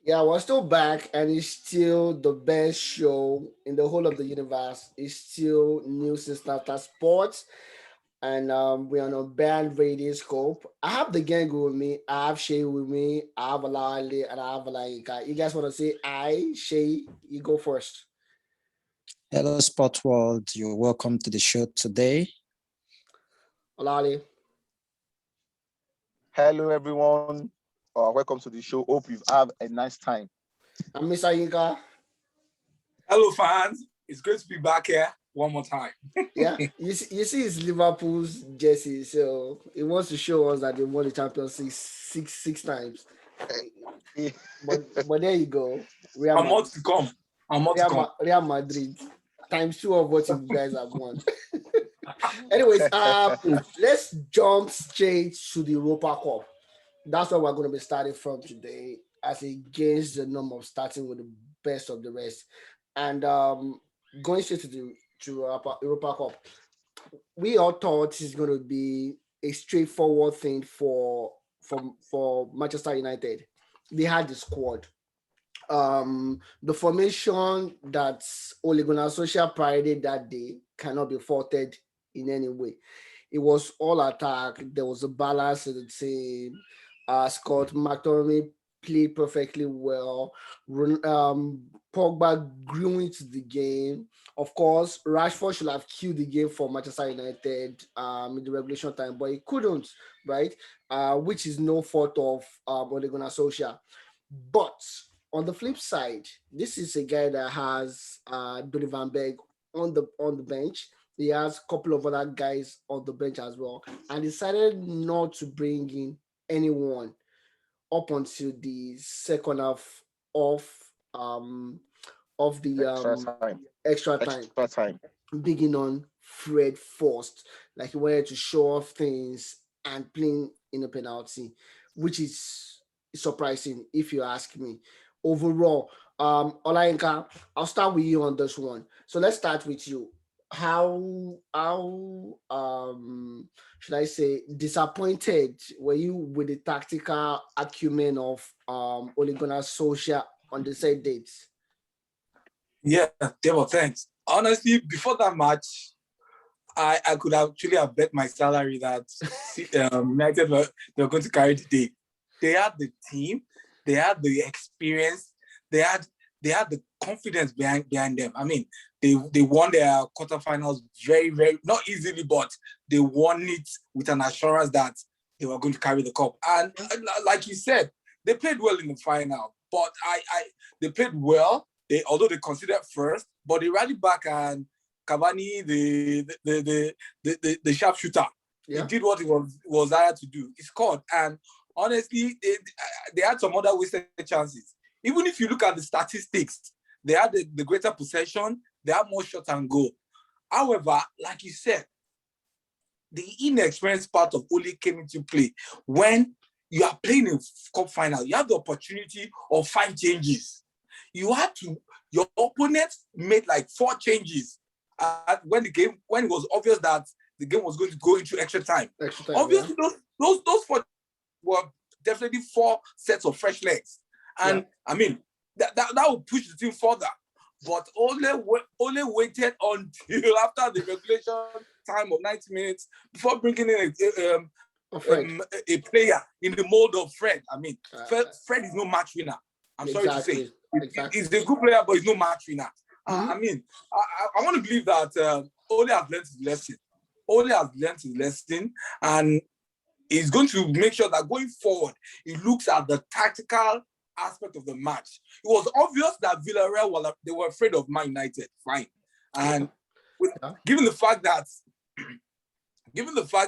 Yeah, we're still back, and it's still the best show in the whole of the universe. It's still News and Starter Sports, and we're on a band radio scope. I have the gang with me. I have Shay with me. I have Alali, and I have Alaika. You guys want to say I, Shay? You go first. Hello, Sport World. You're welcome to the show today. Alali. Hello, everyone. Welcome to the show. Hope you've had a nice time. And Miss Ayinka. Hello, fans. It's great to be back here one more time. Yeah, you see, it's Liverpool's jersey, so it wants to show us that they won the Champions League six times. But there you go. Real I'm more Madrid, to come. I'm more to come. Real Madrid times two of what you guys have won. Anyways, let's jump straight to the Europa Cup. That's where we're going to be starting from today, as against the norm of starting with the best of the rest, and going straight to Europa Cup. We all thought it's going to be a straightforward thing for Manchester United. They had the squad. The formation that Ole Gunnar Solskjaer paraded that day cannot be faulted in any way. It was all attack. There was a balance in the team. Scott McTominay played perfectly well. Pogba grew into the game. Of course, Rashford should have killed the game for Manchester United in the regulation time, but he couldn't, right? Which is no fault of Ole Gunnar Solskjaer. But on the flip side, this is a guy that has Donny van Beek on the bench. He has a couple of other guys on the bench as well, and decided not to bring in anyone up until the second half of um of the Extra time. extra time, Extra time. bigging on Fred first. Like he wanted to show off things and playing in a penalty, which is surprising if you ask me. Overall, Olainka, I'll start with you on this one. So let's start with you. How should I say disappointed were you with the tactical acumen of Ole Gunnar Solskjaer on the said dates? Yeah, Debo, thanks. Honestly, before that match, I could actually have bet my salary that United were going to carry the day. They had the team, they had the experience, they had the confidence behind them. I mean, they won their quarterfinals very, very not easily, but they won it with an assurance that they were going to carry the cup. And like you said, they played well in the final, but they played well. Although they considered first, but they rallied back, and Cavani, the sharpshooter, he did what he was hired to do. He scored, and honestly, they had some other wasted chances. Even if you look at the statistics, they had the greater possession, they had more shots and goal. However, like you said, the inexperienced part of Ole came into play when you are playing a cup final. You have the opportunity of 5 changes. Your opponent made like 4 changes when it was obvious that the game was going to go into extra time. Obviously, those 4 were definitely 4 sets of fresh legs. And I mean, that would push the team further. But Ole waited until after the regulation time of 90 minutes before bringing in a player in the mold of Fred. I mean, Fred is no match winner. I'm sorry to say. He's a good player, but he's no match winner. I mean, I want to believe that Ole has learned his lesson. Ole has learned his lesson, and he's going to make sure that going forward, he looks at the tactical aspect of the match. It was obvious that Villarreal they were afraid of Man United. Fine, and given the fact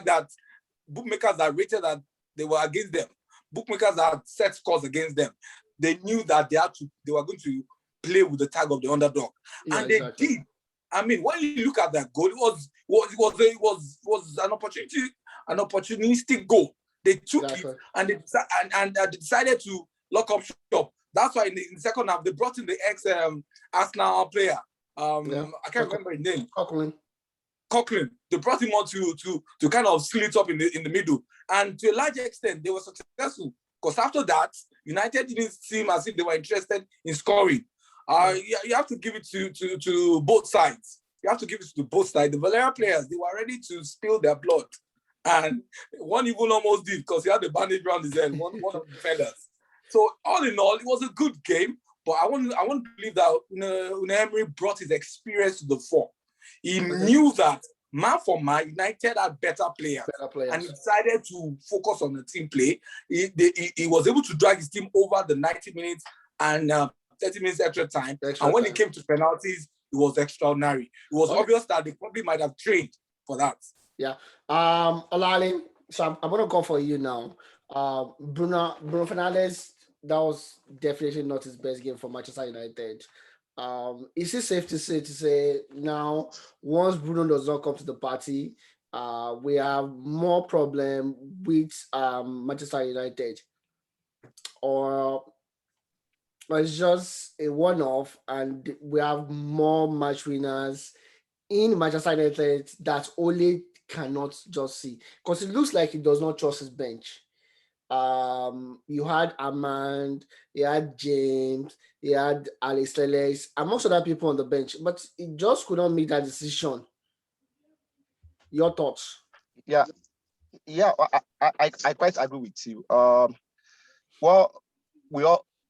that bookmakers are rated that they were against them, bookmakers had set scores against them, they knew that they were going to play with the tag of the underdog, and they did. I mean, when you look at that goal, it was an opportunistic goal. They took it and they decided to lock up shop. That's why in the second half they brought in the ex Arsenal player. I can't remember his name. Coughlin. They brought him on to kind of slit up in the middle, and to a large extent they were successful, because after that United didn't seem as if they were interested in scoring. You have to give it to both sides. You have to give it to both sides. The Valeria players, they were ready to spill their blood. And one even almost did because he had the bandage around his head, one of the defenders. So all in all, it was a good game. But I want to believe that Unai Emery brought his experience to the fore. He knew that man for man, United had better players. And he decided to focus on the team play. He was able to drag his team over the 90 minutes and 30 minutes extra time. And when it came to penalties, it was extraordinary. It was obvious that they probably might have trained for that. Yeah. Olali, so I'm gonna go for you now. Bruno Fernandes, that was definitely not his best game for Manchester United. Is it safe to say now, once Bruno does not come to the party, we have more problem with Manchester United, or it's just a one-off, and we have more match winners in Manchester United that Ole cannot just see, because it looks like he does not trust his bench. You had Amand, you had James, you had Alex Telles, amongst other people on the bench, but he just could not make that decision. Your thoughts? Yeah, I quite agree with you. Well,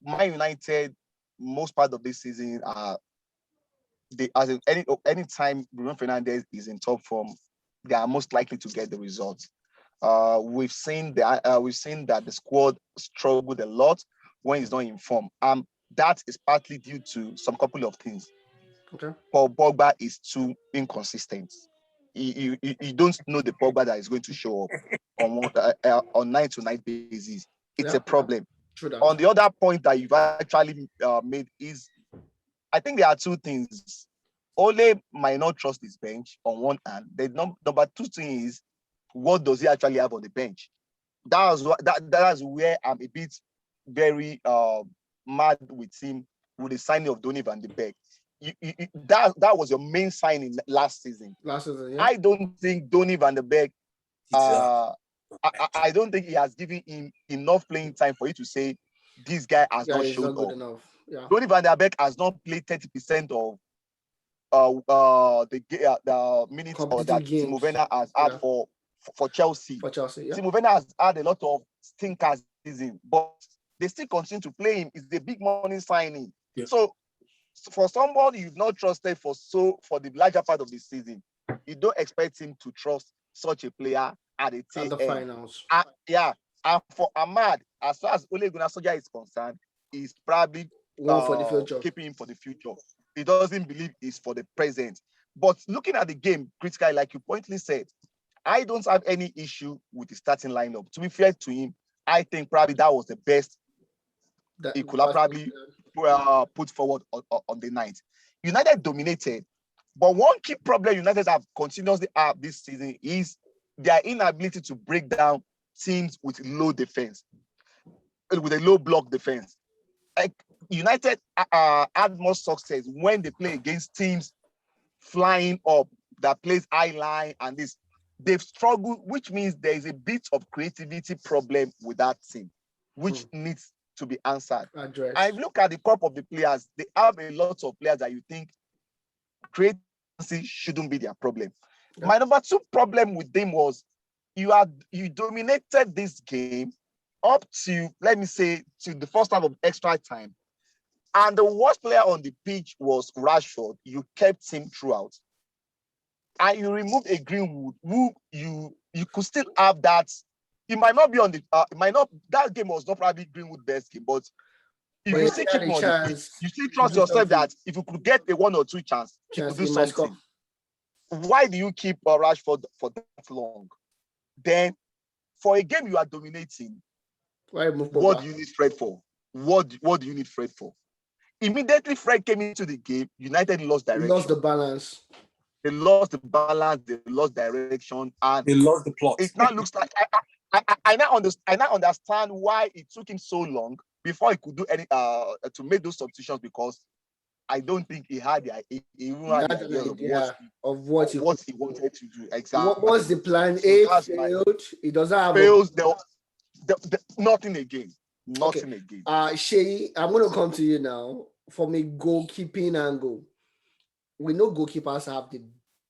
Man United, most part of this season, any time Bruno Fernandes is in top form, they are most likely to get the results. We've seen that the squad struggled a lot when he's not in form. That is partly due to some couple of things. Okay. Paul Pogba is too inconsistent. You don't know the Pogba that is going to show up on night-to-night basis. It's a problem. True that. On the other point that you've actually made is, I think there are two things. Ole might not trust his bench on one hand. The number two thing is, what does he actually have on the bench? That's where I'm a bit very mad with him with the signing of Donny van de Beek. That was your main signing last season. Yeah. I don't think Donny van de Beek. I don't think he has given him enough playing time for you to say this guy has not showed up. Yeah. Donny van de Beek has not played 30% of the minutes that Timo Werner has had for Chelsea. Yeah. Timo Werner has had a lot of stinkers season, but they still continue to play him. It's the big money signing. Yeah. So for somebody you've not trusted for the larger part of the season, you don't expect him to trust such a player at the finals. And for Ahmad, as far as Ole Gunnar Solskjaer is concerned, he's probably for the future. Keeping him for the future. He doesn't believe it's for the present. But looking at the game critically, like you pointedly said, I don't have any issue with the starting lineup. To be fair to him, I think probably that was the best he could have probably put forward on the night. United dominated, but one key problem United have continuously had this season is their inability to break down teams with low defense, with a low block defense. Like United had more success when they play against teams flying up that plays high line and this. They've struggled, which means there is a bit of creativity problem with that team, which needs to be answered. I look at the crop of the players, they have a lot of players that you think creativity shouldn't be their problem. Yeah. My number two problem with them was you dominated this game up to, let me say, to the first half of extra time. And the worst player on the pitch was Rashford. You kept him throughout. And you removed a Greenwood who you could still have that. It might not be on the that game was not probably Greenwood's best game, but if you still keep him on the pitch, you still trust yourself that if you could get a one or two chance, you could do something. Why do you keep Rashford for that long? Then for a game you are dominating, what do you need Fred for? What do you need Fred for? Immediately Fred came into the game, United lost direction. Lost the balance. They lost the balance, they lost direction, and they lost the plot. It now looks like I now understand why it took him so long before he could do any to make those substitutions, because I don't think he had the idea of what he wanted to do. Exactly. What was the plan? A failed. He doesn't have fails. Nothing again. Nothing again. Shay, I'm gonna come to you now from a goalkeeping angle. We know goalkeepers have the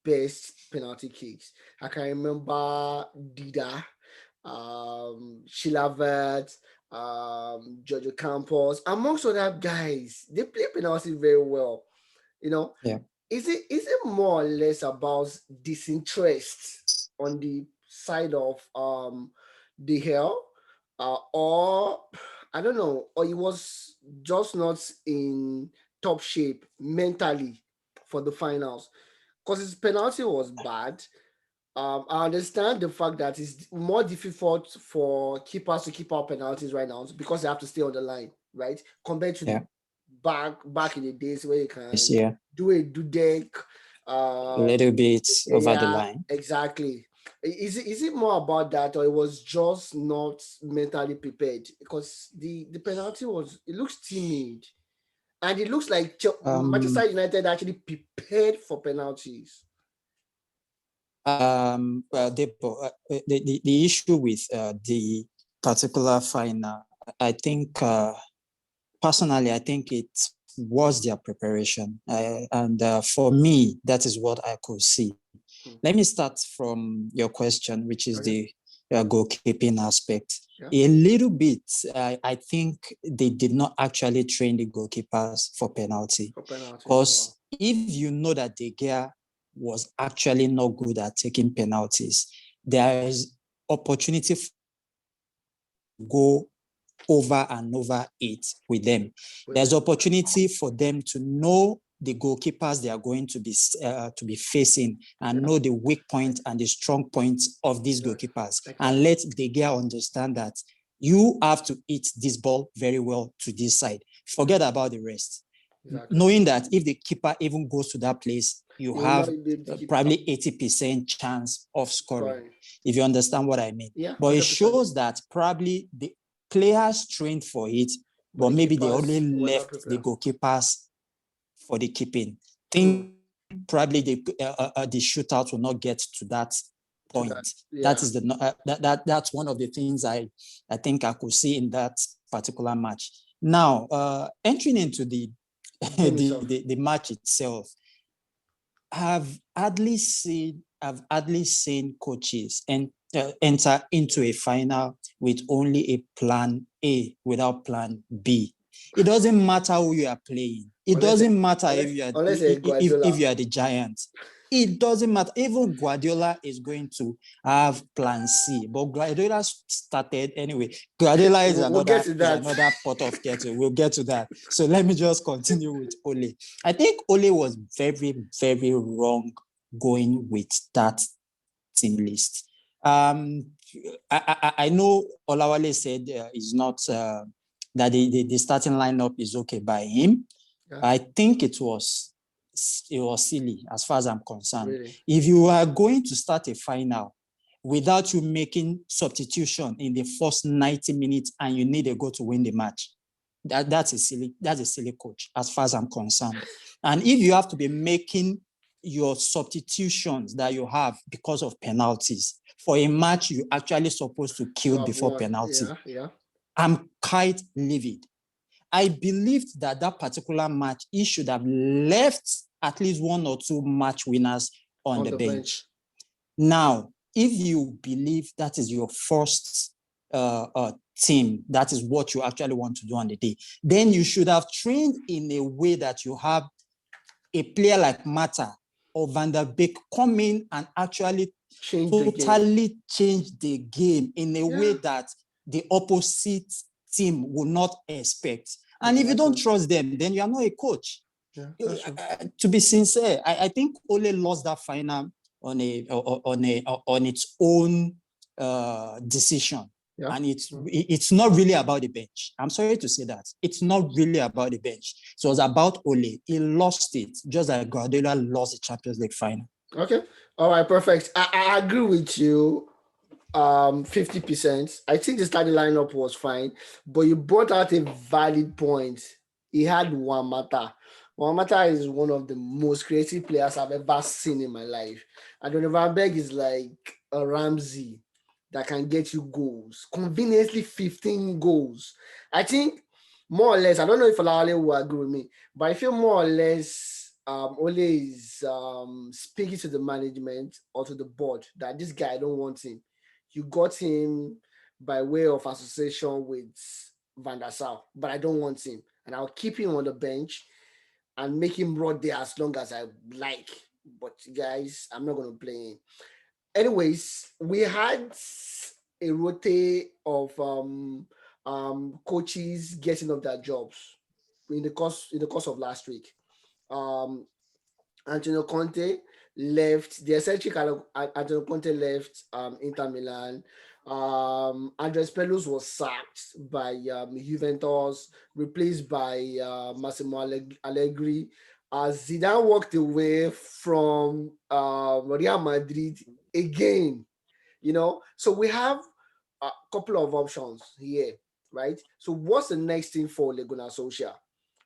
best penalty kicks. I can remember Dida, Chilavert, Giorgio Campos, amongst other guys. They play penalty very well. You know, Yeah. is it more or less about disinterest on the side of the hell, or I don't know, or he was just not in top shape mentally for the finals because his penalty was bad. I understand the fact that it's more difficult for keepers to keep out penalties right now because they have to stay on the line, right? Compared to the Yeah. back in the days where you Yes, can yeah. do a deck. A little bit over the Yeah, line. exactly. Is it more about that, or it was just not mentally prepared? Because the penalty it looks timid, and it looks like Manchester United actually prepared for penalties. Well, the issue with the particular final, I think personally, I think it was their preparation, and for me, that is what I could see. Let me start from your question, which is the goalkeeping aspect. Yeah. A little bit, I think they did not actually train the goalkeepers for penalty. Because if you know that De Gea was actually not good at taking penalties, there is opportunity to go over and over it with them. There's opportunity for them to know the goalkeepers they are going to be facing and know the weak point and the strong points of these goalkeepers, and let De Gea understand that you have to hit this ball very well to this side. Forget about the rest. Knowing that if the keeper even goes to that place, you have probably 80% chance of scoring, if you understand what I mean. Yeah, but 100%. It shows that probably the players trained for it, but maybe they only left the goalkeepers for the keeping. Think probably the shootout will not get to that point. That is that's one of the things I think I could see in that particular match. Now, entering into the match itself, I've hardly seen coaches enter into a final with only a plan A without plan B. It doesn't matter who you are playing. It doesn't matter if you are the Giants. It doesn't matter. Even Guardiola is going to have plan C. But Guardiola started anyway. Guardiola is another pot of kettle. We'll get to that. So let me just continue with Ole. I think Ole was very, very wrong going with that team list. I know Olawale said is not that the starting lineup is okay by him. Yeah. I think it was silly as far as I'm concerned. Really? If you are going to start a final without you making substitution in the first 90 minutes and you need a goal to win the match, that's a silly coach as far as I'm concerned. And if you have to be making your substitutions that you have because of penalties for a match you actually supposed to kill before penalty, I'm quite livid. I believed that particular match, he should have left at least one or two match winners on the bench. Now, if you believe that is your first team, that is what you actually want to do on the day, then you should have trained in a way that you have a player like Mata or Van der Beek come in and actually totally change the game in a way that the opposite team will not expect. And if you don't trust them, then you are not a coach. To be sincere, I think Ole lost that final on its own decision. Yeah. And it's not really about the bench. I'm sorry to say that. It's not really about the bench. So it was about Ole. He lost it, just like Guardiola lost the Champions League final. Okay. All right, perfect. I agree with you 50%. I think the starting lineup was fine, but you brought out a valid point. He had Wamata. Wamata is one of the most creative players I've ever seen in my life. And Van Berg is like a Ramsey. that can get you goals, conveniently 15 goals. I think more or less, I don't know if Olale will agree with me, but I feel more or less Ole is speaking to the management or to the board that this guy, I don't want him. You got him by way of association with Van der Sar, but I don't want him. And I'll keep him on the bench and make him rot there as long as I like. But guys, I'm not going to play him. Anyways, we had a rotate of coaches getting up their jobs in the course of last week. Antonio Conte left, the eccentric Antonio Conte left Inter Milan. Andres Pelus was sacked by Juventus, replaced by Massimo Allegri. Zidane walked away from Real Madrid again. So we have a couple of options here, right? So what's the next thing for Ole Gunnar Solskjaer?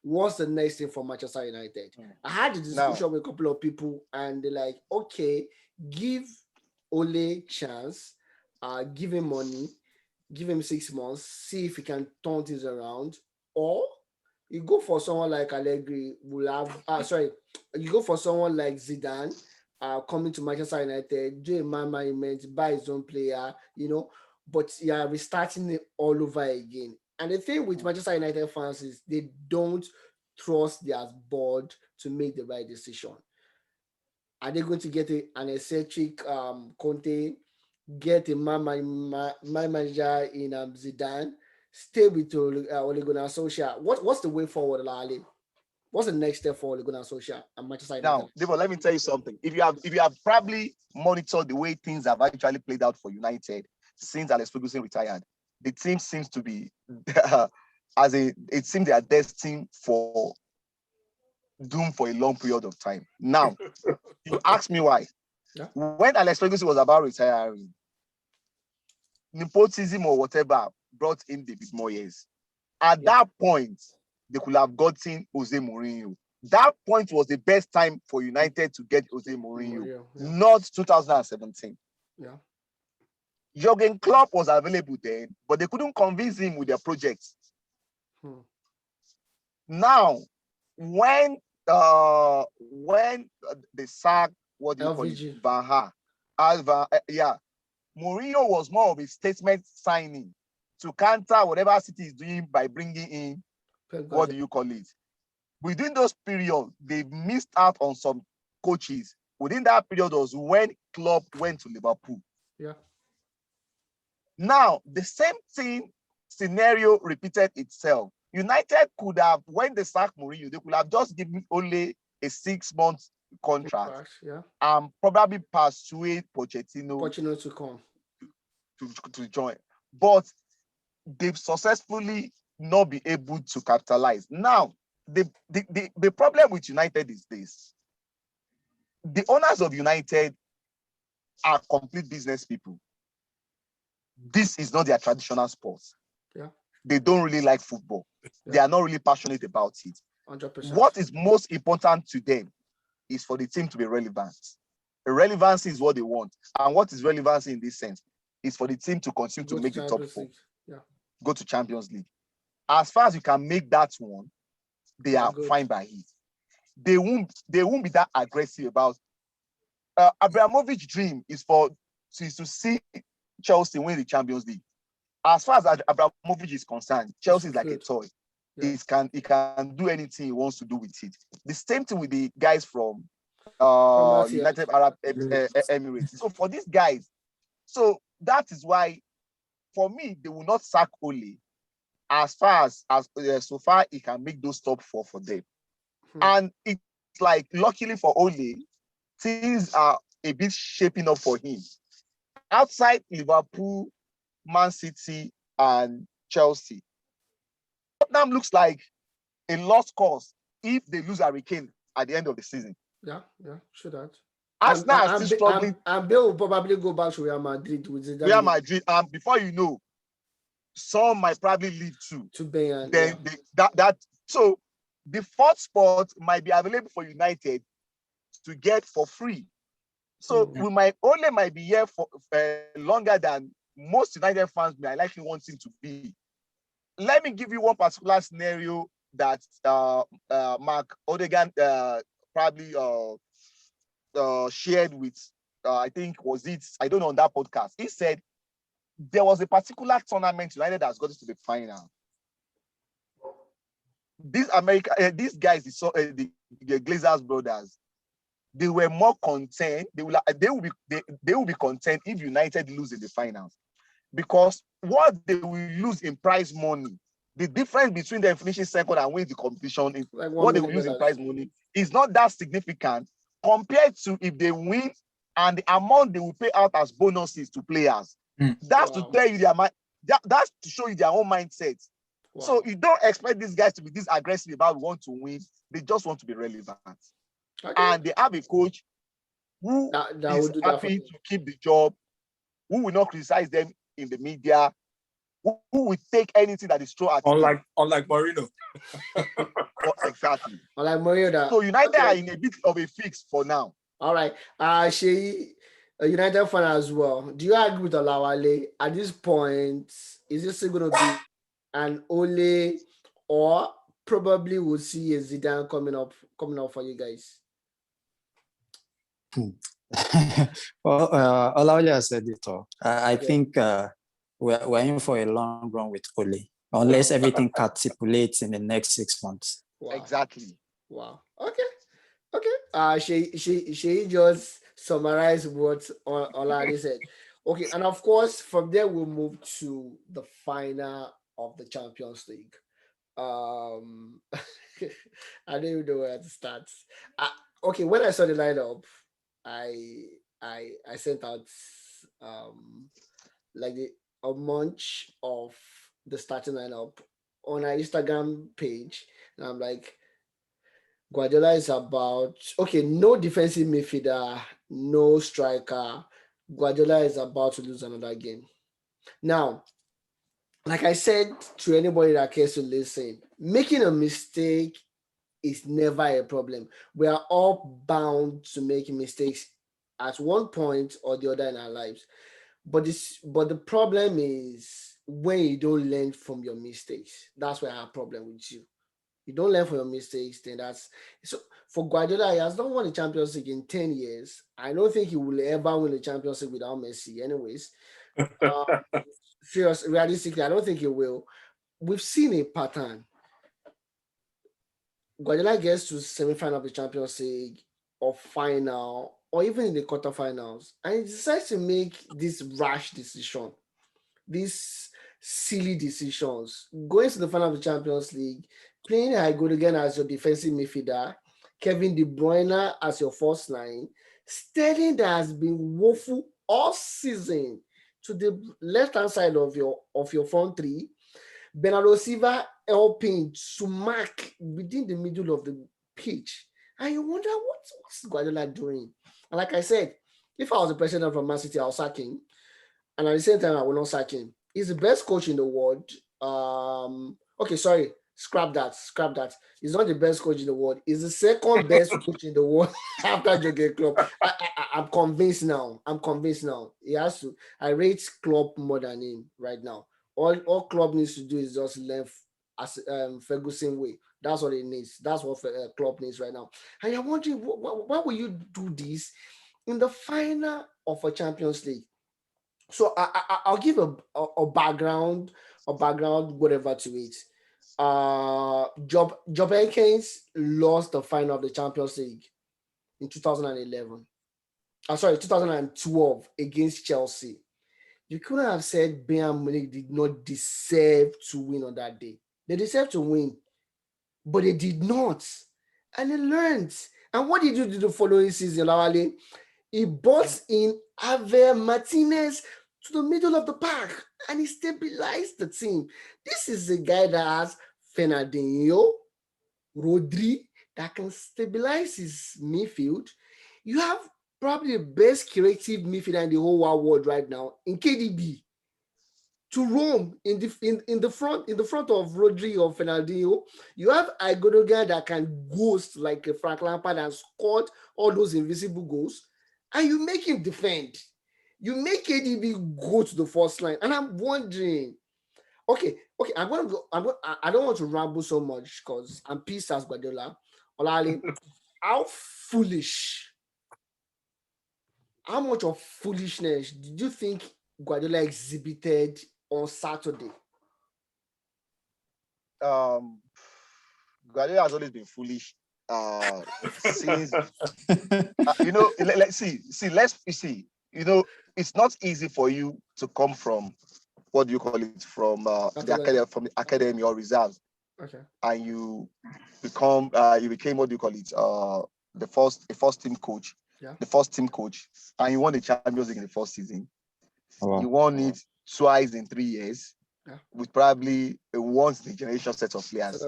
What's the next thing for Manchester United? I had a discussion with a couple of people, and they're like, okay, give Ole chance, give him money, give him 6 months, see if he can turn things around, or you go for someone like Allegri, you go for someone like Zidane, coming to Manchester United, do a management, buy his own player, but restarting it all over again. And the thing with Manchester United fans is they don't trust their board to make the right decision. Are they going to get an eccentric Conte, get a manager in Zidane, stay with Ole Gunnar Solskjaer? What's the way forward, Lale? What's the next step for Ole Gunnar Solskjaer and Manchester United? Now, Devo, let me tell you something. If you have probably monitored the way things have actually played out for United since Alex Ferguson retired, the team seems to be it seems they are destined for doom for a long period of time. Now, you ask me why. Yeah. When Alex Ferguson was about retiring, nepotism or whatever brought in David Moyes. At that point, they could have gotten Jose Mourinho. That point was the best time for United to get Jose Mourinho, not 2017. Yeah. Jurgen Klopp was available then, but they couldn't convince him with their projects. Now, when they sacked Van Gaal, Mourinho was more of a statement signing to counter whatever City is doing by bringing in within those periods, they missed out on some coaches. Within that period was when Klopp went to Liverpool. Yeah. Now, the same scenario repeated itself. United could have, when they sacked Mourinho, they could have just given only a 6-month contract and probably persuade Pochettino to come to join. But they've successfully not been able to capitalize. Now, the problem with United is this. The owners of United are complete business people. This is not their traditional sport. Yeah. They don't really like football. Yeah. They are not really passionate about it. 100%. What is most important to them is for the team to be relevant. Relevancy is what they want. And what is relevancy in this sense is for the team to continue to make the top 4. Yeah. Go to Champions League. As far as you can make that one, they are fine by it. They won't be that aggressive about Abramovich's dream is to see Chelsea win the Champions League. As far as Abramovich is concerned, Chelsea is like a toy. Yeah. He can do anything he wants to do with it. The same thing with the guys from United Arab Emirates. So for these guys, so that is why, for me, they will not sack Ole as far as so far he can make those top 4 for them. And it's like, luckily for Ole, things are a bit shaping up for him. Outside Liverpool, Man City, and Chelsea, Tottenham looks like a lost cause if they lose Harry Kane at the end of the season. Yeah, sure that. Arsenal are still struggling. And Bill will probably go back to Real Madrid with Zidane. Real Madrid, and before you know, some might probably leave too. To Bayern. Then so the 4th spot might be available for United to get for free. So we might be here for longer than most United fans may likely want him to be. Let me give you one particular scenario that Mark Odegaard probably shared with, I think, was it, I don't know, on that podcast. He said there was a particular tournament United has got to the final. These guys, the Glazers brothers, they were more content. They will be content if United lose in the finals, because what they will lose in prize money, the difference between them finishing second and winning the competition, like what they will lose in prize money is not that significant compared to if they win and the amount they will pay out as bonuses to players. That's to tell you their mind. That's to show you their own mindset. Wow. So you don't expect these guys to be this aggressive about want to win. They just want to be relevant. Okay. And they have a coach who is happy to keep the job, who will not criticize them in the media, who will take anything that is thrown at them. Unlike Mourinho. Exactly. Unlike Mourinho. So United are in a bit of a fix for now. All right. Sheyi, a United fan as well. Do you agree with Olawale? At this point, is this still going to be an Ole, or probably we'll see a Zidane coming up for you guys? Well, Olawale has said it all. I think we're in for a long run with Ole, unless everything capitulates in the next 6 months. Wow. Exactly. Wow. Okay. She just summarized what Olawale said. Okay, and of course, from there we'll move to the final of the Champions League. I don't even know where to start. Okay, when I saw the lineup, I sent out like a munch of the starting lineup on our Instagram page, and I'm like, Guardiola is about, okay, no defensive midfielder, no striker. Guardiola is about to lose another game. Now, like I said to anybody that cares to listen, making a mistake is never a problem. We are all bound to make mistakes at one point or the other in our lives. But the problem is when you don't learn from your mistakes. That's why I have a problem with you. You don't learn from your mistakes, then that's so. For Guardiola, he has not won the Champions League in 10 years. I don't think he will ever win the Champions League without Messi. Anyways, realistically, I don't think he will. We've seen a pattern. Guardiola gets to semi-final of the Champions League or final or even in the quarterfinals, and he decides to make this rash decision, these silly decisions, going to the final of the Champions League, playing Gundogan as your defensive midfielder, Kevin De Bruyne as your first line, Sterling that has been woeful all season to the left-hand side of your front three, Bernardo Silva helping to mark within the middle of the pitch. And you wonder what's Guardiola doing? And like I said, if I was the president of Man City, I'll sack him. And at the same time, I will not sack him. He's the best coach in the world. Okay, sorry. Scrap that. He's not the best coach in the world. He's the second best coach in the world after Jurgen Klopp. I'm convinced now. He has to. I rate Klopp more than him right now. All Klopp needs to do is just learn as Ferguson way. That's what he needs. That's what Klopp needs right now. And you're wondering, why will you do this in the final of a Champions League? So I'll give a background, whatever to it. Job Aikens lost the final of the Champions League in 2011. 2012 against Chelsea. You couldn't have said Bayern Munich did not deserve to win on that day. They deserve to win, but they did not. And they learned. And what did you do the following season, Lawale? He brought in Javier Martinez to the middle of the park and he stabilized the team. This is a guy that has Fernandinho, Rodri, that can stabilize his midfield. You have probably the best creative midfielder in the whole wide world right now in KDB to roam in the front of Rodri or Fernandinho. You have Gundogan that can ghost like Frank Lampard and scored all those invisible goals, and you make him defend. You make KDB go to the first line, and I'm wondering. Okay, I'm gonna go. I don't want to ramble so much because I'm pissed as Guardiola. Olali, how foolish, how much of foolishness did you think Guardiola exhibited on Saturday? Guardiola has always been foolish. Since let's see. It's not easy for you to come from what do you call it from the academy or reserves. Okay. And you became what do you call it the first team coach. Yeah. The first team coach, and you won the Champions League in the first season. Wow. You won it twice in 3 years. Yeah. With probably a once in a generation set of players.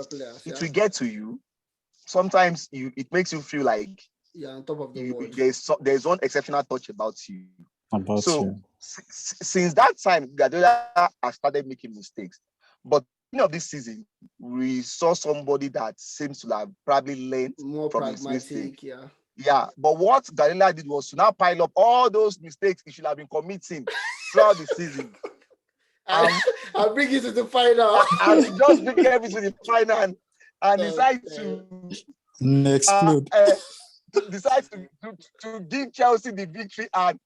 It will get to you. Sometimes it makes you feel like on top of the world. There's one exceptional touch about you. Since that time, Guardiola has started making mistakes. But of this season, we saw somebody that seems to have probably learned more from his mistake. Yeah. But what Guardiola did was to now pile up all those mistakes he should have been committing throughout the season. I'll bring you to the final. And just bring everything to the final and decide to decide to give Chelsea the victory and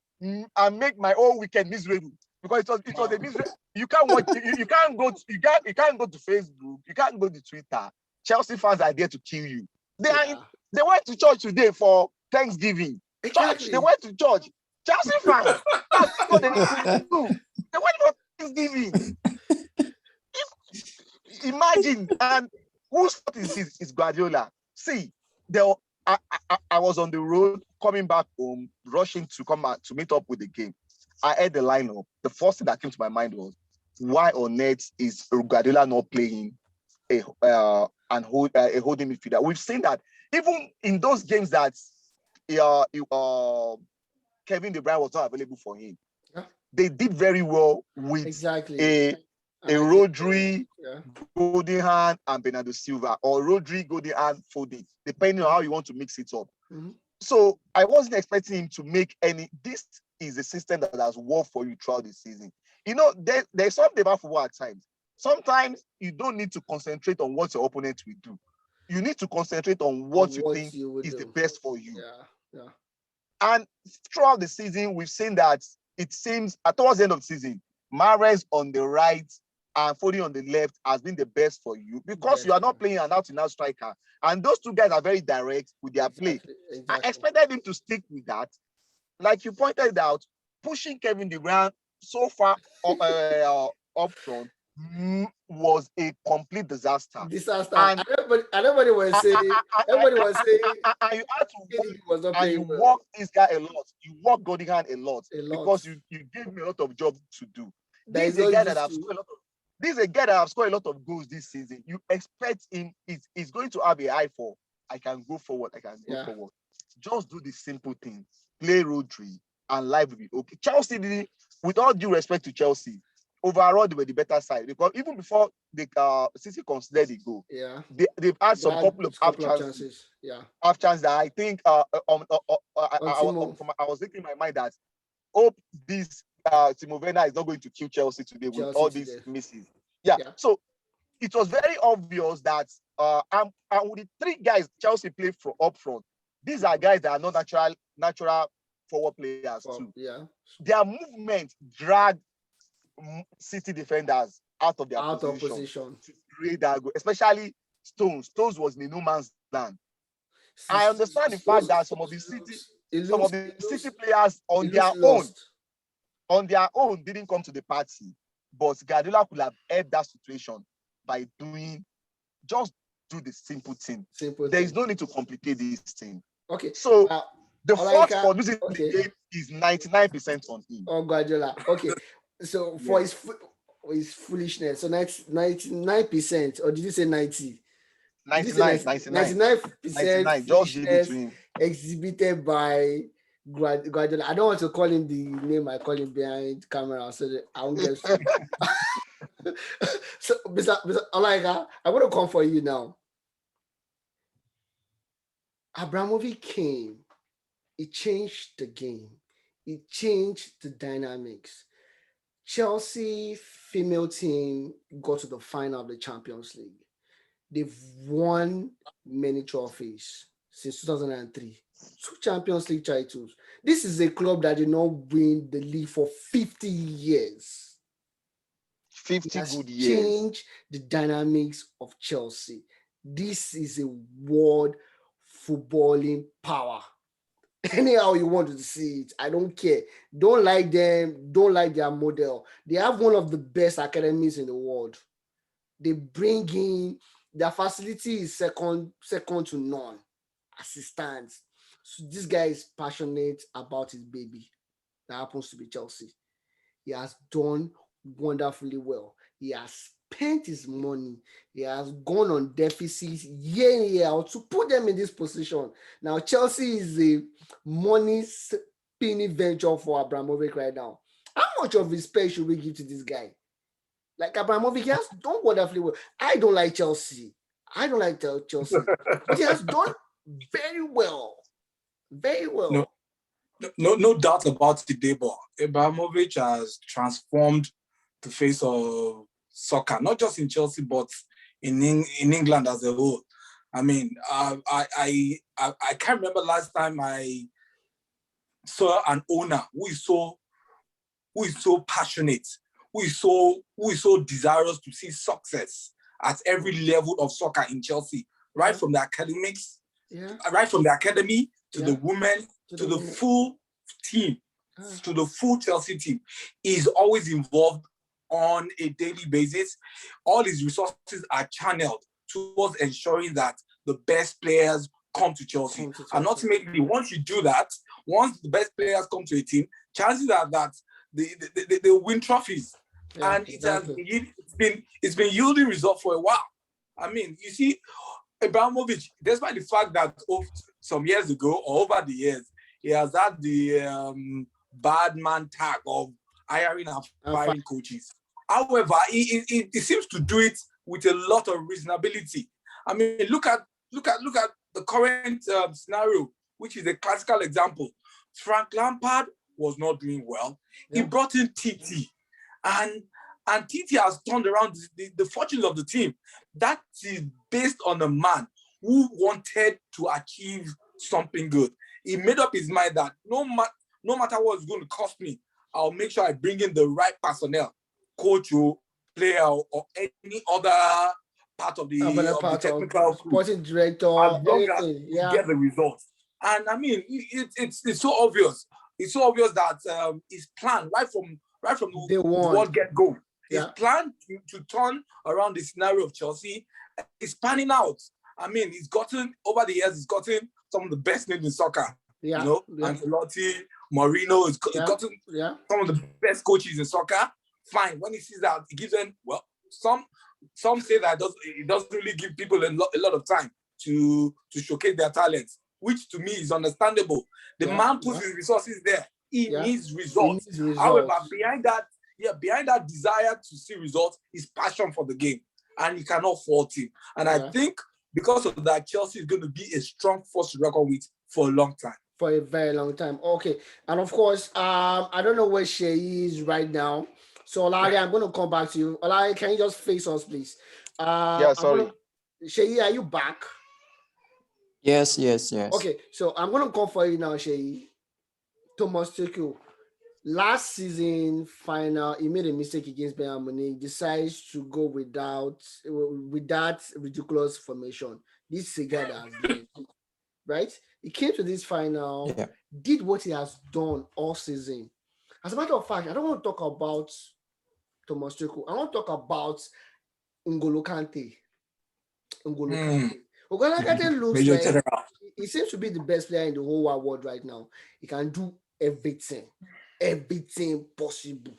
make my whole weekend miserable, because it was a miserable. You can't watch. You can't go to Facebook. You can't go to Twitter. Chelsea fans are there to kill you. They went to church today for Thanksgiving. Exactly. Church. They went to church. Chelsea fans. That's what they do. They went for Thanksgiving. Imagine, and whose fault is this? It's Guardiola. See, I was on the road coming back home, rushing to come out to meet up with the game. I heard the lineup. The first thing that came to my mind was, why on earth is Guardiola not playing a holding midfielder? We've seen that even in those games that Kevin De Bruyne was not available for him. Yeah. They did very well with a Rodri, Golden Hand, and Bernardo Silva, or Rodri, Golden Hand, Foden, depending on how you want to mix it up. Mm-hmm. So I wasn't expecting him to make any. This is a system that has worked for you throughout the season. There's something about football at times. Sometimes you don't need to concentrate on what your opponent will do. You need to concentrate on what you think is the best for you. Yeah. And throughout the season, we've seen that it seems towards the end of the season, Mahrez on the right and Foden on the left has been the best for you, because you are not playing an out-and-out striker. And those two guys are very direct with their play. I expected him to stick with that. Like you pointed out, pushing Kevin De Bruyne so far up front was a complete disaster. And everybody was saying, and you had to work, and you work this guy a lot. You work Golden Hand a lot. Because you gave me a lot of jobs to do. This is a guy that have scored a lot of goals this season. You expect him is going to have a eye for, I can go forward, I can go forward. Just do the simple thing. Play Rodri and life will be okay. Chelsea did it, with all due respect to Chelsea. Overall, they were the better side, because even before the City considered the goal, they've had some couple of half chances. Half chances that I think I was thinking in my mind that hope this Timo Werner is not going to kill Chelsea today with all these misses. So it was very obvious that and with the three guys Chelsea play up front, these are guys that are not natural forward players too. Their movement dragged City defenders out of their position to create that goal, especially Stones. Stones was in no man's land. I understand the fact that some of the City players on their own didn't come to the party, but Guardiola could have helped that situation by just do the simple thing. There is no need to complicate this thing. Okay. So the fault for losing the game is 99% on him. Oh, Guardiola. Okay. So for his foolishness, so 99%, or did you say 90? 99% foolishness exhibited by Guardiola. I don't want to call him the name I call him behind camera, so that I won't get so Mr. Olaika, I'm going to come for you now. Abramovich came, he changed the game. it changed the dynamics. Chelsea female team got to the final of the Champions League. They've won many trophies since 2003. 2 Champions League titles. This is a club that did not win the league for 50 years. 50 good years. Changed the dynamics of Chelsea. This is a world footballing power. Anyhow you want to see it, I don't care. Don't like them, don't like their model. They have one of the best academies in the world. They bring in, their facility is second to none as it stands. So this guy is passionate about his baby that happens to be Chelsea. He has done wonderfully well. He has spent his money. He has gone on deficits year in, year out to put them in this position. Now, Chelsea is a money spinning venture for Abramovich right now. How much of respect should we give to this guy? Like Abramovich, he has done wonderfully well. I don't like Chelsea. But he has done very well. Very well. No doubt about it, Debo. Abramovich has transformed the face of soccer, not just in Chelsea, but in England as a whole. I mean, I can't remember last time I saw an owner who is so passionate, who is so desirous to see success at every level of soccer in Chelsea, right from the academics, right from the academy to the women, to the full team, to the full Chelsea team. Is always involved on a daily basis. All his resources are channeled towards ensuring that the best players come to Chelsea. And ultimately, once you do that, once the best players come to a team, chances are that they win trophies. Yeah, and exactly. It's been yielding results for a while. I mean, you see, Abramovich, despite the fact that some years ago or over the years, he has had the bad man tag of hiring and firing coaches. However, he seems to do it with a lot of reasonability. I mean, look at the current scenario, which is a classical example. Frank Lampard was not doing well. Yeah. He brought in TT, and TT has turned around the fortunes of the team. That is based on a man who wanted to achieve something good. He made up his mind that no matter what it's going to cost me, I'll make sure I bring in the right personnel, coach or player or any other part of the technical sporting director, as long as you get the results. And I mean, it's so obvious. It's so obvious that his plan right from the word get-go. His plan to turn around the scenario of Chelsea is panning out. I mean, over the years, he's gotten some of the best names in soccer. Yeah. You know, Ancelotti, Mourinho, he's gotten some of the best coaches in soccer. Fine. When he sees that, he gives them, well, some say that it doesn't really give people a lot of time to showcase their talents, which to me is understandable. The man puts his resources there. He needs results. However, behind that desire to see results is passion for the game, and you cannot fault him. And I think because of that, Chelsea is going to be a strong force to reckon with for a long time. For a very long time. Okay. And of course, I don't know where she is right now. So Olari, I'm going to come back to you. Olari, can you just face us, please? Sorry. Sheyi, are you back? Yes. Okay, so I'm going to come for you now, Sheyi. Thomas Tuchel. Last season final, he made a mistake against Bayern Munich. Decides to go with that ridiculous formation. This is a guy that has learned, right? He came to this final, did what he has done all season. As a matter of fact, I don't want to talk about Thomas Tuchel. I want to talk about N'Golo Kante. N'Golo Kante looks like he seems to be the best player in the whole wide world right now. He can do everything possible.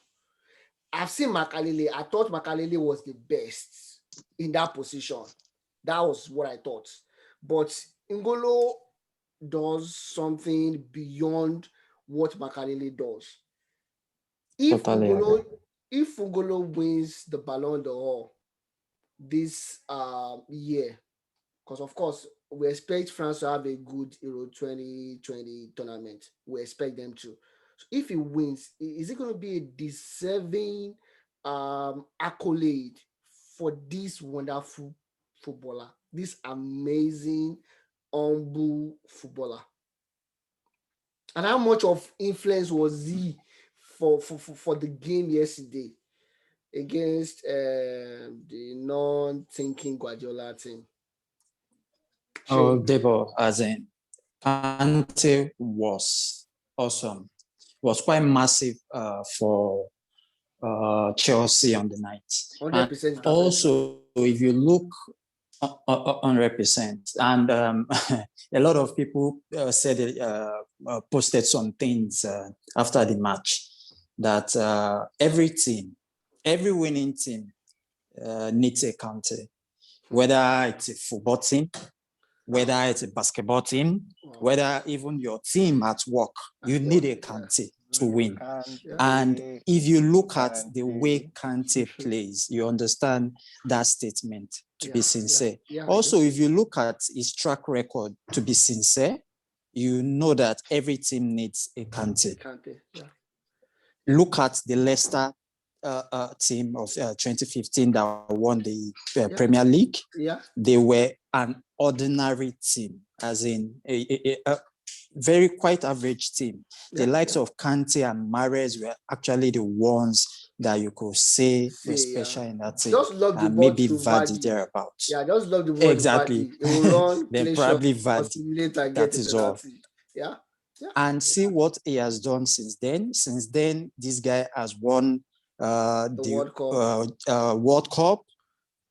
I've seen Makalele. I thought Makalele was the best in that position. That was what I thought. But N'Golo does something beyond what Makalele does. If N'Golo wins the Ballon d'Or this year, because of course we expect France to have a good Euro 2020 tournament. We expect them to. If he wins, is it going to be a deserving accolade for this wonderful footballer, this amazing, humble footballer? And how much of influence was he for the game yesterday against the non-thinking Guardiola team? Oh, Debo, as in Kante was awesome. Was quite massive for Chelsea on the night. 100%. And also, if you look 100%, and a lot of people said posted some things after the match that every team, every winning team needs a Kante, whether it's a football team, whether it's a basketball team, whether even your team at work, you need a Kante to win. And if you look at the way Kante plays, you understand that statement to be sincere. Also, if you look at his track record to be sincere, you know that every team needs a Kante. Look at the Leicester team of 2015 that won the Premier League. They were an ordinary team, as in a very quite average team. The likes of Kante and Mahrez were actually the ones that you could say were special in that team. Just love the maybe Vardy thereabouts. Yeah, just love the ball. Exactly. It will run, then probably Vardy. That is all. Yeah. And see what he has done since then. Since then, this guy has won the World Cup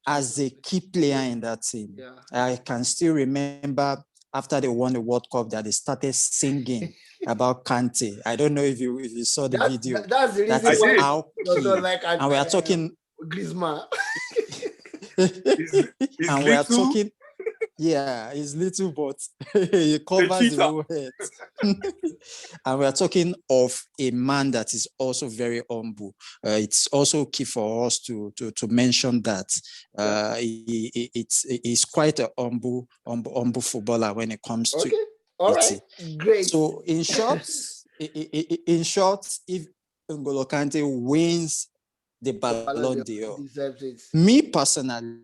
as a key player in that team. I can still remember after they won the World Cup that they started singing about Kante. I don't know if you saw the video. That's the reason why how key. And we are talking Griezmann. And we are talking. Yeah, he's little, but he covers the whole head. And we are talking of a man that is also very humble. It's also key for us to mention that he's quite a humble footballer when it comes to it. All right, great. So in short, if N'Golo Kante wins the Ballon d'Or, me personally,